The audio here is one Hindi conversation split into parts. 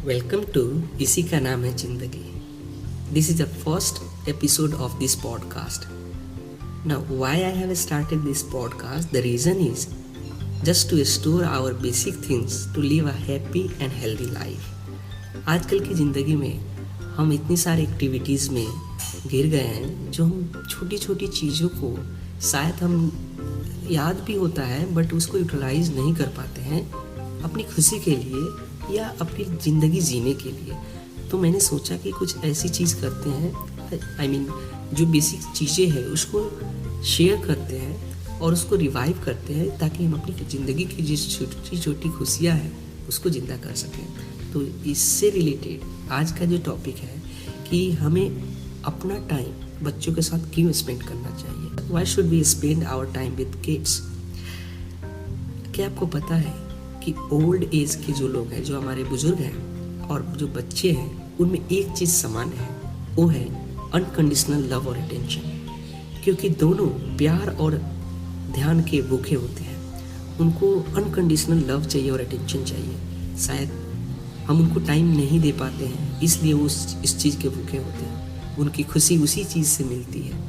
Welcome to इसी का नाम है जिंदगी. This is the first episode of this podcast. Now, why I have started this podcast? The reason is just to store our basic things to live a happy and healthy life. आजकल की ज़िंदगी में हम इतनी सारी एक्टिविटीज़ में घिर गए हैं जो हम छोटी छोटी चीज़ों को शायद हम याद भी होता है बट उसको यूटिलाइज नहीं कर पाते हैं अपनी खुशी के लिए या अपनी ज़िंदगी जीने के लिए. तो मैंने सोचा कि कुछ ऐसी चीज़ करते हैं जो बेसिक चीज़ें हैं उसको शेयर करते हैं और उसको रिवाइव करते हैं ताकि हम अपनी ज़िंदगी की जिस छोटी छोटी खुशियाँ हैं उसको ज़िंदा कर सकें. तो इससे रिलेटेड आज का जो टॉपिक है कि हमें अपना टाइम बच्चों के साथ क्यों स्पेंड करना चाहिए. Why should we spend our time with kids. क्या आपको पता है कि ओल्ड एज के जो लोग हैं, जो हमारे बुजुर्ग हैं और जो बच्चे हैं, उनमें एक चीज़ समान है, वो है अनकंडीशनल लव और अटेंशन. क्योंकि दोनों प्यार और ध्यान के भूखे होते हैं. उनको अनकंडीशनल लव चाहिए और अटेंशन चाहिए. शायद हम उनको टाइम नहीं दे पाते हैं इसलिए वो इस चीज़ के भूखे होते हैं. उनकी खुशी उसी चीज़ से मिलती है.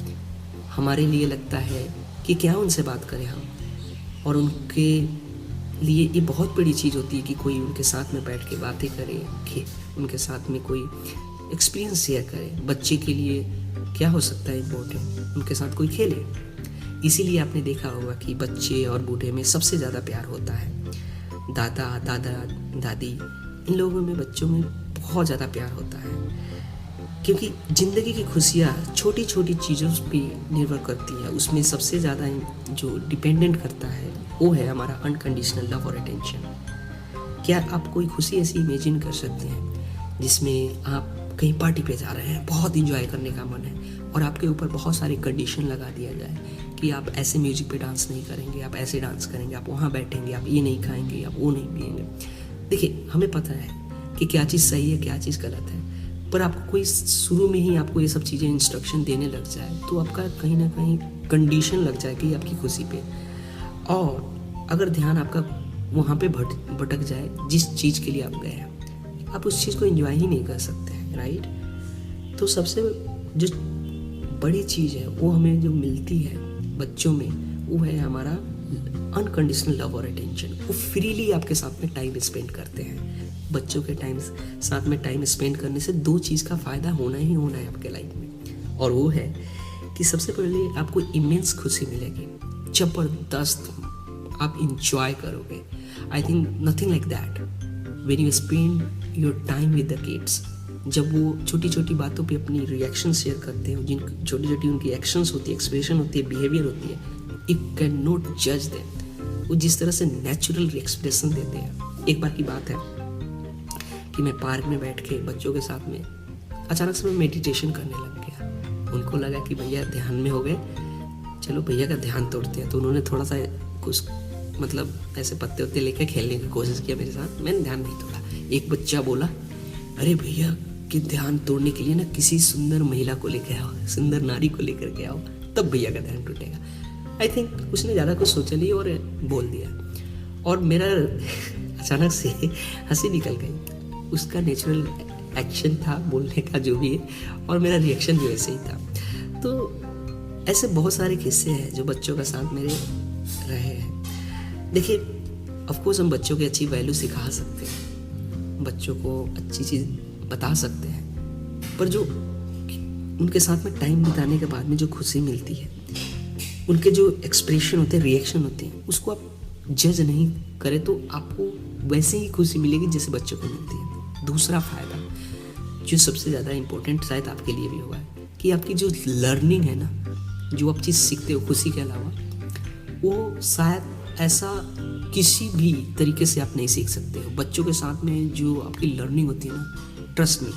हमारे लिए लगता है कि क्या उनसे बात करें हम, और उनके लिए ये बहुत बड़ी चीज़ होती है कि कोई उनके साथ में बैठ के बातें करे, कि उनके साथ में कोई एक्सपीरियंस शेयर करे. बच्चे के लिए क्या हो सकता है इम्पोर्टेंट, उनके साथ कोई खेले. इसीलिए आपने देखा होगा कि बच्चे और बूढ़े में सबसे ज़्यादा प्यार होता है. दादा दादी इन लोगों में, बच्चों में बहुत ज़्यादा प्यार होता है. क्योंकि ज़िंदगी की खुशियाँ छोटी छोटी चीज़ों पे निर्भर करती है. उसमें सबसे ज़्यादा जो डिपेंडेंट करता है वो है हमारा अनकंडीशनल लव और अटेंशन. क्या आप कोई खुशी ऐसी इमेजिन कर सकते हैं जिसमें आप कहीं पार्टी पे जा रहे हैं, बहुत इंजॉय करने का मन है और आपके ऊपर बहुत सारे कंडीशन लगा दिया जाए कि आप ऐसे म्यूजिक पे डांस नहीं करेंगे, आप ऐसे डांस करेंगे, आप वहाँ बैठेंगे, आप ये नहीं खाएंगे, आप वो नहीं पिएंगे. देखिए, हमें पता है कि क्या चीज़ सही है, क्या चीज़ गलत है, पर आपको कोई शुरू में ही आपको ये सब चीज़ें इंस्ट्रक्शन देने लग जाए तो आपका कहीं ना कहीं कंडीशन लग जाएगी आपकी खुशी पे. और अगर ध्यान आपका वहाँ पे भटक जाए जिस चीज़ के लिए आप गए हैं, आप उस चीज़ को एंजॉय ही नहीं कर सकते हैं, राइट. तो सबसे जो बड़ी चीज़ है वो हमें जो मिलती है बच्चों में, वो है हमारा अनकंडीशनल लव और अटेंशन. वो फ्रीली आपके साथ में टाइम स्पेंड करते हैं. बच्चों के साथ में टाइम स्पेंड करने से दो चीज़ का फ़ायदा होना ही होना है आपके लाइफ में. और वो है कि सबसे पहले आपको इमेंस खुशी मिलेगी, ज़बरदस्त आप इंजॉय करोगे. I think nothing like that when you spend your time with the kids. जब वो छोटी छोटी बातों पे अपनी रिएक्शन शेयर करते हैं, जिन छोटी छोटी उनकी एक्शंस होती है, एक्सप्रेशन होती है, बिहेवियर होती है, यू कैन नॉट जज देम. वो जिस तरह से नेचुरल एक्सप्रेशन देते हैं. एक बार की बात है कि मैं पार्क में बैठ के बच्चों के साथ में अचानक से मैं मेडिटेशन करने लग गया. उनको लगा कि भैया ध्यान में हो गए, चलो भैया का ध्यान तोड़ते हैं. तो उन्होंने थोड़ा सा कुछ ऐसे पत्ते उत्ते लेकर खेलने की कोशिश किया मेरे साथ. मैंने ध्यान नहीं तोड़ा. एक बच्चा बोला, अरे भैया कि ध्यान तोड़ने के लिए ना किसी सुंदर महिला को लेकर आओ, सुंदर नारी को लेकर के आओ, तब भैया का ध्यान टूटेगा. आई थिंक उसने ज़्यादा कुछ सोचा नहीं और बोल दिया, और मेरा अचानक से हंसी निकल गई. उसका नेचुरल एक्शन था बोलने का जो भी है, और मेरा रिएक्शन भी वैसे ही था. तो ऐसे बहुत सारे किस्से हैं जो बच्चों के साथ मेरे रहे हैं. देखिए, ऑफकोर्स हम बच्चों की अच्छी वैल्यू सिखा सकते हैं, बच्चों को अच्छी चीज़ बता सकते हैं, पर जो उनके साथ में टाइम बिताने के बाद में जो खुशी मिलती है, उनके जो एक्सप्रेशन होते हैं, रिएक्शन होते हैं, उसको आप जज नहीं करें तो आपको वैसे ही खुशी मिलेगी जैसे बच्चों को मिलती है. दूसरा फ़ायदा जो सबसे ज़्यादा इम्पोर्टेंट शायद आपके लिए भी हुआ है कि आपकी जो लर्निंग है ना, जो आप चीज़ सीखते हो खुशी के अलावा, वो शायद ऐसा किसी भी तरीके से आप नहीं सीख सकते हो. बच्चों के साथ में जो आपकी लर्निंग होती है ना, ट्रस्ट मी,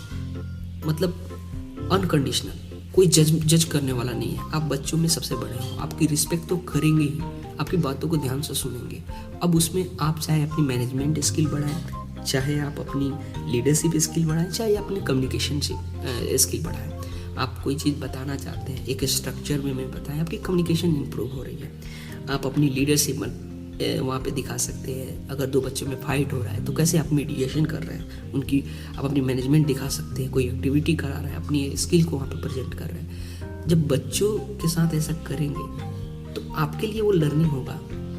मतलब अनकंडीशनल, कोई जज करने वाला नहीं है. आप बच्चों में सबसे बड़े हो, आपकी रिस्पेक्ट तो करेंगे ही, आपकी बातों को ध्यान से सुनेंगे. अब उसमें आप चाहे अपनी मैनेजमेंट स्किल बढ़ाएं, चाहे आप अपनी लीडरशिप स्किल बढ़ाएं, चाहे अपनी कम्युनिकेशन स्किल बढ़ाएं. आप कोई चीज़ बताना चाहते हैं, एक स्ट्रक्चर में बताएं, आपकी कम्युनिकेशन इंप्रूव हो रही है, आप अपनी लीडरशिप वहाँ पे दिखा सकते हैं। अगर दो बच्चों में फाइट हो रहा है तो कैसे आप मीडिएशन कर रहे हैं, उनकी आप अपनी मैनेजमेंट दिखा सकते हैं। कोई एक्टिविटी करा रहा है, अपनी स्किल को वहाँ पे प्रेजेंट कर रहे हैं। जब बच्चों के साथ ऐसा करेंगे तो आपके लिए वो लर्निंग होगा,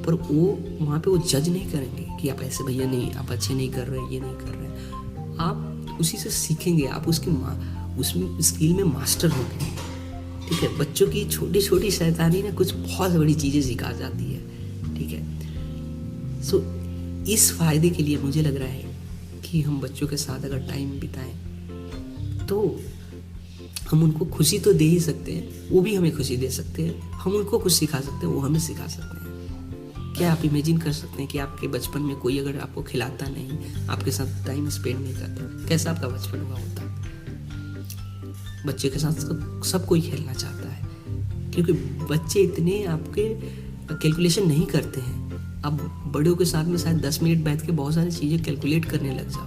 पर वो वहाँ पे वो जज नहीं करेंगे कि आप ऐसे भैया नहीं, आप अच्छे नहीं कर रहे, ये नहीं कर रहे। आप उसी से सीखेंगे, आप उसमें स्किल में मास्टर होंगे। ठीक है, बच्चों की छोटी छोटी शैतानी ना कुछ बहुत बड़ी चीज़ें सिखा जाती है। ठीक है, सो इस फायदे के लिए मुझे लग रहा है कि हम बच्चों के साथ अगर टाइम बिताएं तो हम उनको खुशी तो दे ही सकते हैं, वो भी हमें खुशी दे सकते हैं। हम उनको कुछ सिखा सकते हैं, वो हमें सिखा सकते हैं। क्या आप इमेजिन कर सकते हैं कि आपके बचपन में कोई अगर आपको खिलाता नहीं, आपके साथ टाइम स्पेंड नहीं करता, कैसा आपका बचपन हुआ होता? बच्चे के साथ सब कोई खेलना चाहता है, क्योंकि बच्चे इतने आपके कैलकुलेशन नहीं करते हैं। अब बड़ों के साथ में शायद 10 मिनट बैठ के बहुत सारी चीज़ें कैलकुलेट करने लग जाओ,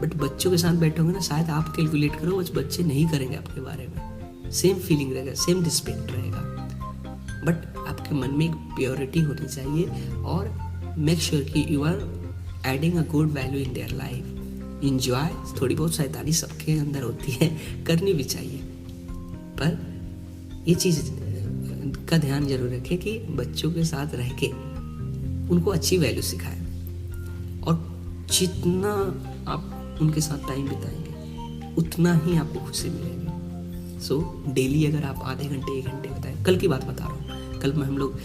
बट बच्चों के साथ बैठोगे ना, शायद आप कैलकुलेट करो, बच्चे नहीं करेंगे आपके बारे में। सेम फीलिंग रहेगा, सेम रिस्पेक्ट रहेगा, बट आपके मन में एक प्योरिटी होनी चाहिए। और मेक श्योर कि you are adding a good value in their life. Enjoy, थोड़ी बहुत शैतानी सबके अंदर होती है, करनी भी चाहिए, पर ये चीज़ का ध्यान जरूर रखें कि बच्चों के साथ रह के उनको अच्छी वैल्यू सिखाएं, और जितना आप उनके साथ टाइम बिताएंगे उतना ही आपको खुशी मिलेगी। सो डेली अगर आप आधे घंटे 1 घंटे बताएं। कल की बात बता रहा हूँ, कल में हम लोग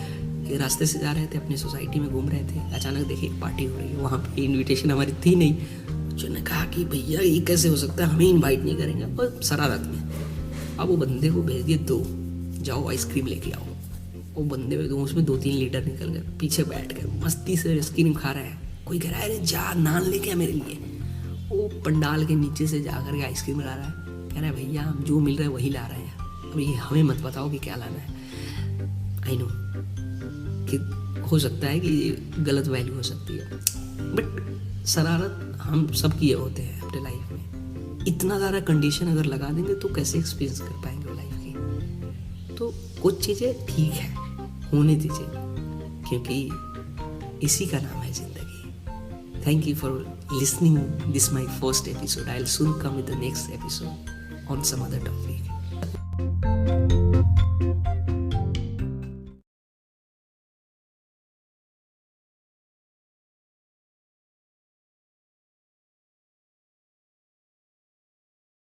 रास्ते से जा रहे थे, अपनी सोसाइटी में घूम रहे थे, अचानक देखिए एक पार्टी हो रही है। वहाँ पे इनविटेशन हमारी थी नहीं। बच्चों ने कहा कि भैया ये कैसे हो सकता है, हमें इनवाइट नहीं करेंगे, और शरारत में। अब वो बंदे को भेज दिए, दो जाओ आइसक्रीम लेके आओ। वो बंदे उसमें 2-3 लीटर निकल गए, पीछे बैठ गए मस्ती से आइसक्रीम खा रहे हैं। कोई कह रहा है अरे जा नान लेके आ मेरे लिए। वो पंडाल के नीचे से जा कर के आइसक्रीम ला रहा है, कह रहा है भैया हम जो मिल रहा है वही ला रहे हैं, अब ये हमें मत बताओ कि क्या लाना है। आई नो कि हो सकता है कि ये गलत वैल्यू हो सकती है, बट शरारत हम सब किए होते हैं अपने लाइफ में। इतना ज़्यादा कंडीशन अगर लगा देंगे तो कैसे एक्सपीरियंस कर पाएंगे लाइफ की? तो कुछ चीज़ें ठीक है, होने दीजिए, क्योंकि इसी का नाम है ज़िंदगी। Thank you for listening this my first episode. I'll soon come with the next episode on some other topic.